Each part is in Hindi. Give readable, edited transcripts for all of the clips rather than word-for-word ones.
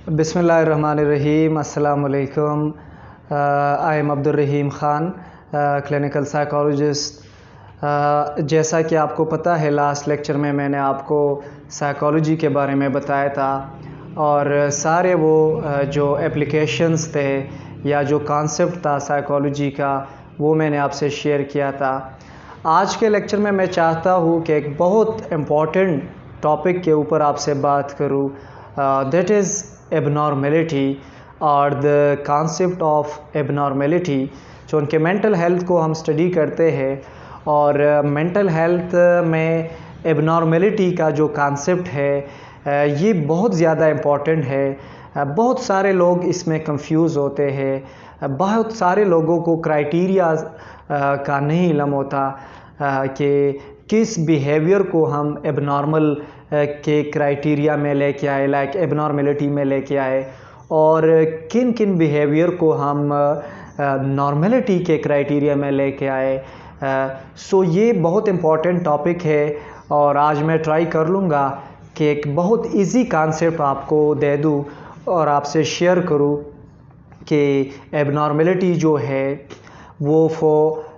बिस्मिल्लाहिर्रहमानिर्रहीम। अस्सलाम वालेकुम। I am Abdul Rahim Khan, clinical psychologist. जैसा कि आपको पता है, लास्ट लेक्चर में मैंने आपको साइकोलॉजी के बारे में बताया था और सारे वो जो एप्लीकेशंस थे या जो कॉन्सेप्ट था साइकोलॉजी का, वो मैंने आपसे शेयर किया था। आज के लेक्चर में मैं चाहता हूँ कि एक बहुत इम्पॉर्टेंट टॉपिक के ऊपर आपसे बात करूँ, दैट इज़ एबनॉर्मेलिटी और द कॉन्सेप्ट ऑफ एबनॉर्मेलिटी। जो उनके मेंटल हेल्थ को हम स्टडी करते हैं और मेंटल हेल्थ में एबनॉर्मेलिटी का जो कॉन्सेप्ट है ये बहुत ज़्यादा इम्पॉर्टेंट है। बहुत सारे लोग इसमें कंफ्यूज होते हैं। बहुत सारे लोगों को क्राइटेरिया का नहीं इल्म होता कि किस बिहेवियर को हम एबनॉर्मल के क्राइटेरिया में लेके आए, लाइक एबनॉर्मेलिटी में लेके आए, और किन किन बिहेवियर को हम नॉर्मेलिटी के क्राइटेरिया में लेके आए। सो ये बहुत इम्पॉर्टेंट टॉपिक है और आज मैं ट्राई कर लूँगा कि एक बहुत इजी कॉन्सेप्ट आपको दे दूँ और आपसे शेयर करूँ कि एबनॉर्मेलिटी जो है वो फॉर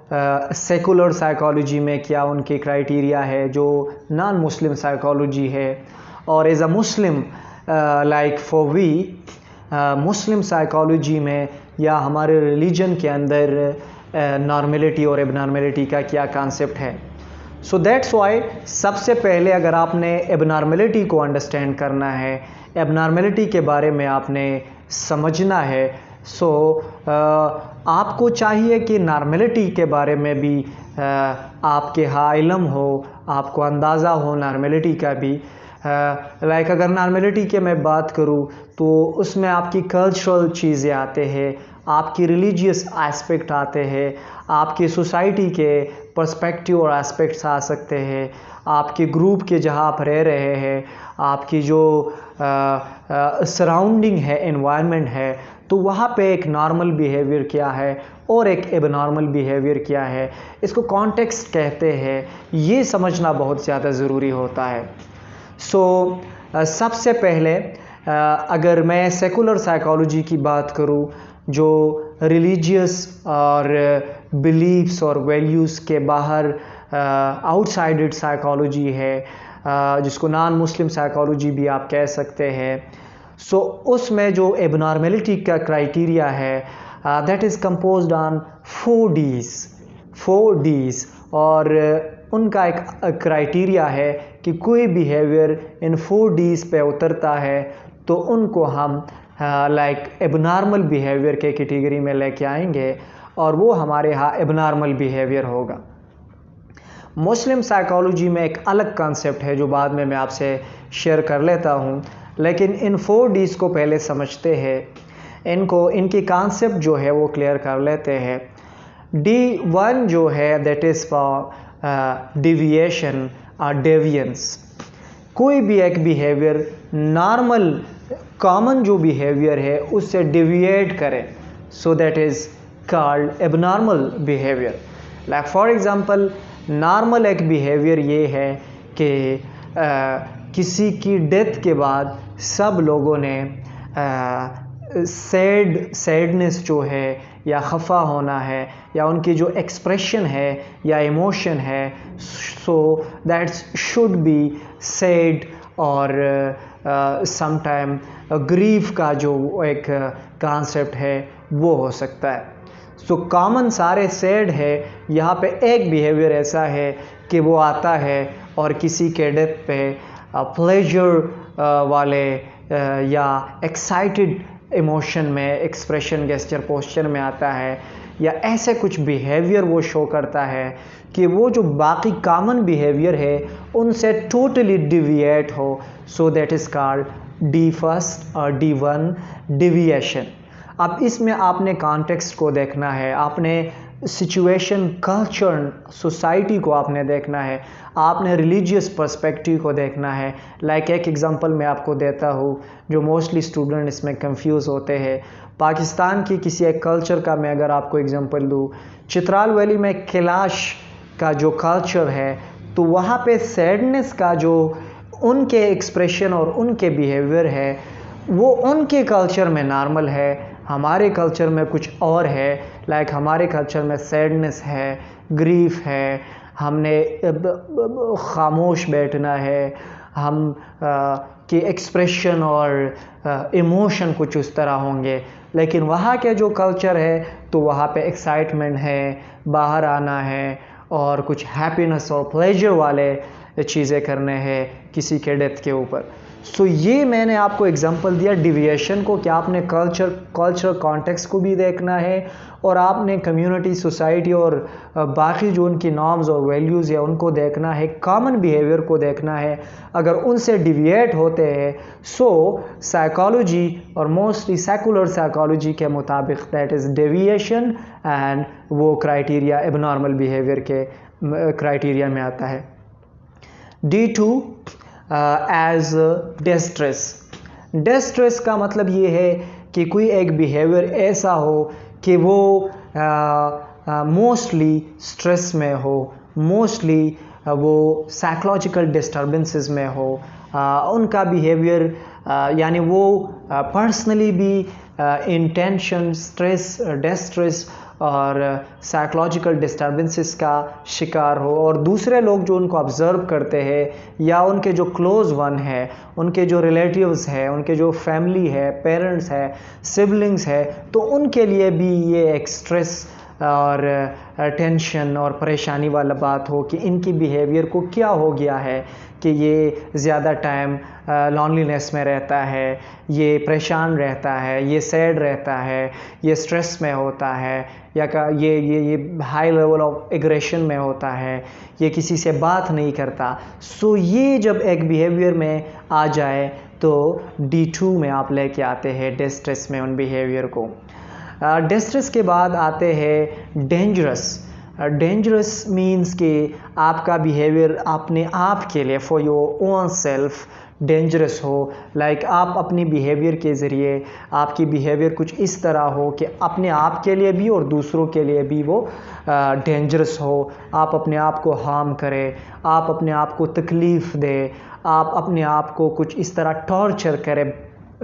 सेकुलर साइकोलॉजी में क्या उनके क्राइटेरिया है, जो नॉन मुस्लिम साइकोलॉजी है, और as a Muslim like for we Muslim psychology में या हमारे रिलीजन के अंदर नॉर्मेलिटी और एबनॉर्मेलिटी का क्या कॉन्सेप्ट है। सो दैट्स वाई सबसे पहले अगर आपने एबनॉर्मेलिटी को अंडरस्टैंड करना है, एबनॉर्मेलिटी के बारे में आपने समझना है, सो आपको चाहिए कि नॉर्मेलिटी के बारे में भी आपके हाँ इल्म हो, आपको अंदाज़ा हो नॉर्मेलिटी का भी। लाइक अगर नॉर्मेलिटी की मैं बात करूँ तो उसमें आपकी कल्चरल चीज़ें आते हैं, आपकी रिलीजियस एस्पेक्ट आते हैं, आपकी सोसाइटी के पर्सपेक्टिव और एस्पेक्ट्स आ सकते हैं, आपके ग्रुप के जहाँ आप रह रहे हैं, आपकी जो सराउंडिंग है, एनवायरनमेंट है, तो वहाँ पे एक नॉर्मल बिहेवियर क्या है और एक एबनॉर्मल बिहेवियर क्या है, इसको कॉन्टेक्स्ट कहते हैं। ये समझना बहुत ज़्यादा ज़रूरी होता है। सो सबसे पहले अगर मैं सेकुलर साइकोलॉजी की बात करूँ, जो रिलीजियस और बिलीव्स और वैल्यूज़ के बाहर आउटसाइडेड साइकोलॉजी है, जिसको नॉन मुस्लिम साइकोलॉजी भी आप कह सकते हैं। सो उसमें जो एबनॉर्मेलिटी का क्राइटेरिया है that is composed on 4 Ds और उनका एक क्राइटेरिया है कि कोई बिहेवियर इन 4 Ds पे उतरता है तो उनको हम लाइक एबनॉर्मल बिहेवियर के कैटेगरी में लेके आएंगे और वो हमारे यहाँ एबनॉर्मल बिहेवियर होगा। मुस्लिम साइकोलॉजी में एक अलग कॉन्सेप्ट है जो बाद में मैं आपसे शेयर कर लेता हूँ, लेकिन इन 4 Ds को पहले समझते हैं, इनकी कॉन्सेप्ट जो है वो क्लियर कर लेते हैं। D1 जो है दैट इज़ फॉर डिविएशन और डेविएंस। कोई भी एक बिहेवियर नॉर्मल कॉमन जो बिहेवियर है उससे डिविएट करे, सो that is called abnormal behaviour. Like for example, normal एक बिहेवियर ये है कि किसी की डेथ के बाद सब लोगों ने सैडनेस जो है या खफा होना है या उनकी जो एक्सप्रेशन है या इमोशन है, so that's should be sad और समटाइम ग्रीफ का जो एक कॉन्सेप्ट है वो हो सकता है। सो कॉमन सारे सैड है, यहाँ पे एक बिहेवियर ऐसा है कि वो आता है और किसी के डेथ पे प्लेजर वाले या एक्साइटेड इमोशन में, एक्सप्रेशन, गेस्चर, पोस्चर में आता है, या ऐसे कुछ बिहेवियर वो शो करता है कि वो जो बाकी कॉमन बिहेवियर है उनसे टोटली डिविएट हो, सो दैट इज़ कॉल्ड D1 और D1 डिविएशन। अब इसमें आपने कॉन्टेक्स्ट को देखना है, आपने सिचुएशन, कल्चर, सोसाइटी को आपने देखना है, आपने रिलीजियस पर्सपेक्टिव को देखना है। लाइक एक एग्जांपल मैं आपको देता हूँ जो मोस्टली स्टूडेंट इसमें कंफ्यूज होते हैं। पाकिस्तान की किसी एक कल्चर का मैं अगर आपको एग्जांपल दूँ, चित्राल वैली में कैलाश का जो कल्चर है, तो वहाँ पे सैडनेस का जो उनके एक्सप्रेशन और उनके बिहेवियर है वो उनके कल्चर में नॉर्मल है, हमारे कल्चर में कुछ और है। लाइक हमारे कल्चर में सैडनेस है, ग्रीफ है, हमने खामोश बैठना है, हम के एक्सप्रेशन और इमोशन कुछ उस तरह होंगे। लेकिन वहाँ के जो कल्चर है तो वहाँ पे एक्साइटमेंट है, बाहर आना है और कुछ हैप्पीनेस और प्लेजर वाले चीज़ें करने हैं किसी के डेथ के ऊपर। सो ये मैंने आपको एग्जांपल दिया डिविएशन को कि आपने कल्चर कॉन्टेक्स्ट को भी देखना है और आपने कम्युनिटी, सोसाइटी और बाकी जो उनकी नॉर्म्स और वैल्यूज़ है उनको देखना है, कॉमन बिहेवियर को देखना है। अगर उनसे डिविएट होते हैं सो साइकोलॉजी और मोस्टली सेकुलर साइकोलॉजी के मुताबिक दैट इज़ डेविएशन एंड वो क्राइटेरिया एबनॉर्मल बिहेवियर के क्राइटेरिया में आता है। D2 as distress. डिस्ट्रेस का मतलब ये है कि कोई एक बिहेवियर ऐसा हो कि वो मोस्टली स्ट्रेस में हो, मोस्टली वो साइकोलॉजिकल डिस्टर्बेंसेस में हो, उनका बिहेवियर यानी वो पर्सनली भी इंटेंशन, स्ट्रेस, डिस्ट्रेस और साइकोलॉजिकल डिस्टर्बेंसेस का शिकार हो, और दूसरे लोग जो उनको ऑब्ज़र्व करते हैं या उनके जो क्लोज़ वन है, उनके जो रिलेटिव्स है, उनके जो फैमिली है, पेरेंट्स है, सिबलिंग्स है, तो उनके लिए भी ये एक स्ट्रेस और टेंशन और परेशानी वाला बात हो कि इनकी बिहेवियर को क्या हो गया है कि ये ज़्यादा टाइम लॉनलीनेस में रहता है, ये परेशान रहता है, ये सैड रहता है, ये स्ट्रेस में होता है, या ये हाई लेवल ऑफ एग्रेशन में होता है, ये किसी से बात नहीं करता। सो ये जब एक बिहेवियर में आ जाए तो D2 में आप लेके आते हैं डिस्ट्रेस में उन बिहेवियर को। डिस्ट्रेस के बाद आते हैं डेंजरस। डेंजरस मीन्स कि आपका बिहेवियर अपने आप के लिए for your own self dangerous हो। लाइक आप अपनी बिहेवियर के ज़रिए, आपकी बिहेवियर कुछ इस तरह हो कि अपने आप के लिए भी और दूसरों के लिए भी वो डेंजरस हो। आप अपने आप को हार्म करें, आप अपने आप को तकलीफ़ दें, आप अपने आप को कुछ इस तरह टॉर्चर करें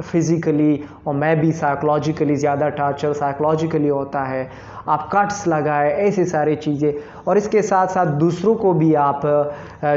फिज़िकली, और मैं भी साइकोलॉजिकली, ज़्यादा टॉर्चर साइकोलॉजिकली होता है, आप कट्स लगाए, ऐसी सारी चीज़ें। और इसके साथ साथ दूसरों को भी आप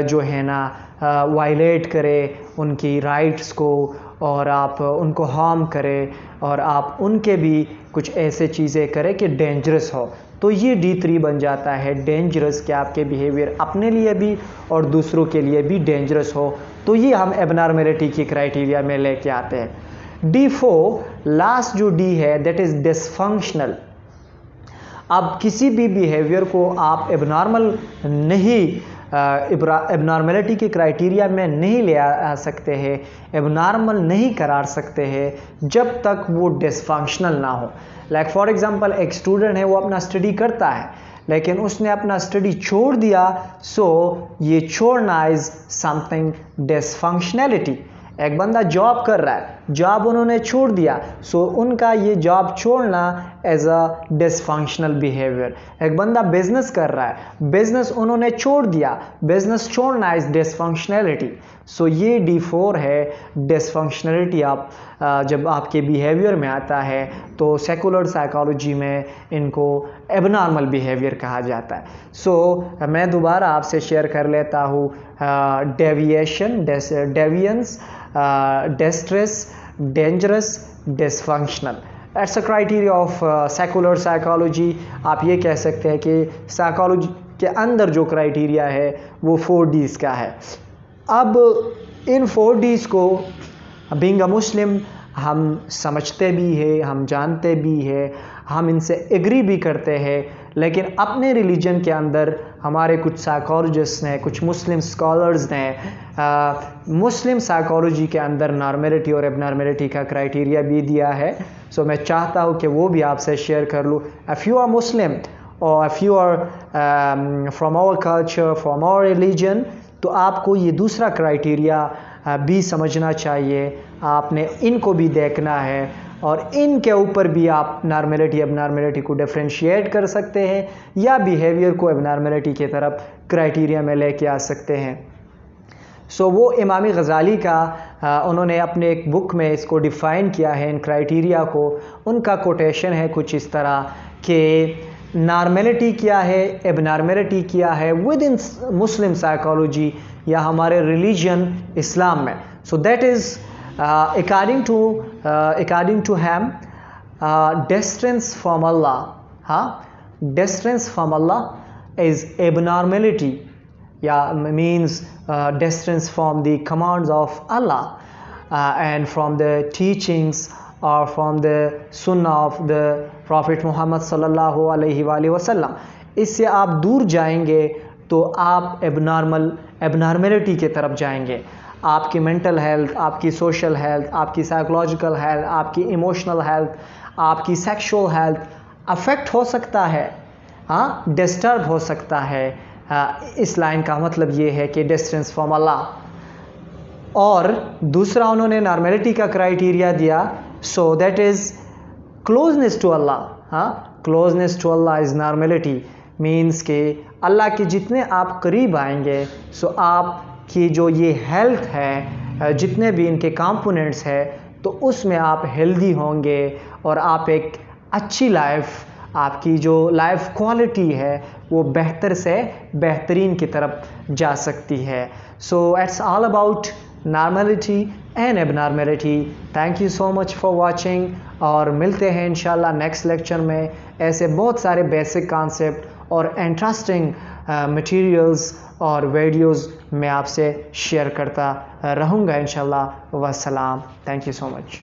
जो है ना वायलेट करें उनकी राइट्स को, और आप उनको हार्म करें, और आप उनके भी कुछ ऐसे चीज़ें करें कि डेंजरस हो। तो ये D3 बन जाता है डेंजरस, कि आपके बिहेवियर अपने लिए भी और दूसरों के लिए भी डेंजरस हो। तो ये हम एबनॉर्मलिटी की क्राइटेरिया में लेके आते हैं। D4 लास्ट जो D है दैट इज़ डिसफंक्शनल। अब किसी भी बिहेवियर को आप एबनॉर्मल नहीं, एबनॉर्मलिटी के क्राइटेरिया में नहीं ले आ सकते हैं, एबनॉर्मल नहीं करार सकते हैं जब तक वो डिसफंक्शनल ना हो। लाइक फॉर एग्जांपल एक स्टूडेंट है, वो अपना स्टडी करता है लेकिन उसने अपना स्टडी छोड़ दिया, सो ये छोड़ना इज समथिंग डिसफंक्शनैलिटी। एक बंदा जॉब कर रहा है, जॉब उन्होंने छोड़ दिया, सो उनका ये जॉब छोड़ना एज अ डिसफंक्शनल बिहेवियर। एक बंदा बिजनेस कर रहा है, बिजनेस उन्होंने छोड़ दिया, बिजनेस छोड़ना इज डिसफंक्शनैलिटी। सो ये D4 है डिसफंक्शनैलिटी। आप जब आपके बिहेवियर में आता है तो सेकुलर साइकोलॉजी में इनको एबनॉर्मल बिहेवियर कहा जाता है। सो मैं दोबारा आपसे शेयर कर लेता हूँ deviation, deviance, distress, dangerous, dysfunctional. It's a criteria of secular psychology. आप ये कह सकते हैं कि साइकोलॉजी के अंदर जो क्राइटेरिया है वो 4Ds का है। अब इन 4Ds को बीइंग अ मुस्लिम हम समझते भी हैं, हम जानते भी हैं, हम इनसे एग्री भी करते हैं, लेकिन अपने रिलीजन के अंदर हमारे कुछ साइकोलॉजिस्ट ने, कुछ मुस्लिम स्कॉलर्स ने मुस्लिम साइकोलॉजी के अंदर नॉर्मलिटी और एबनॉर्मलिटी का क्राइटेरिया भी दिया है। सो मैं चाहता हूँ कि वो भी आपसे शेयर कर लूँ। इफ़ यू आर मुस्लिम और if you are from our culture, from our religion, तो आपको ये दूसरा क्राइटेरिया भी समझना चाहिए, आपने इनको भी देखना है, और इनके ऊपर भी आप नॉर्मलिटी एबनॉर्मलिटी को डिफरेंशिएट कर सकते हैं या बिहेवियर को एबनॉर्मलिटी की तरफ क्राइटेरिया में लेके आ सकते हैं। सो वो इमाम गज़ाली का उन्होंने अपने एक बुक में इसको डिफ़ाइन किया है इन क्राइटेरिया को। उनका कोटेशन है कुछ इस तरह कि नॉर्मेलिटी क्या है, एबनॉर्मेलिटी क्या है विद इन मुस्लिम साइकोलॉजी या हमारे रिलीजन इस्लाम में। So that is according to them distance from Allah, हाँ, distance from Allah is abnormality या means distance from the commands of Allah and from the teachings or from the sunnah of the Prophet Muhammad sallallahu alaihi wasallam। इससे आप दूर जाएंगे तो आप एबनॉर्मेलिटी की तरफ जाएंगे। आपकी मेंटल हेल्थ, आपकी सोशल हेल्थ, आपकी साइकोलॉजिकल हेल्थ, आपकी इमोशनल हेल्थ, आपकी सेक्सुअल हेल्थ अफेक्ट हो सकता है, हाँ, डिस्टर्ब हो सकता है। इस लाइन का मतलब ये है कि डिस्टेंस फ्रॉम अल्लाह। और दूसरा उन्होंने नॉर्मेलिटी का क्राइटेरिया दिया, so that is closeness to Allah. हाँ, closeness to Allah is normality, means के अल्लाह के जितने आप करीब आएंगे सो आपकी जो ये हेल्थ है, जितने भी इनके कंपोनेंट्स है, तो उसमें आप हेल्दी होंगे और आप एक अच्छी लाइफ, आपकी जो लाइफ क्वालिटी है वो बेहतर से बेहतरीन की तरफ जा सकती है। So it's all about normality and abnormality. Thank you so much for watching और मिलते हैं इंशाल्लाह नेक्स्ट लेक्चर में। ऐसे बहुत सारे बेसिक कॉन्सेप्ट और इंटरेस्टिंग मटेरियल्स और वीडियोस मैं आपसे शेयर करता रहूँगा इंशाल्लाह। वस्सलाम। Thank you so much.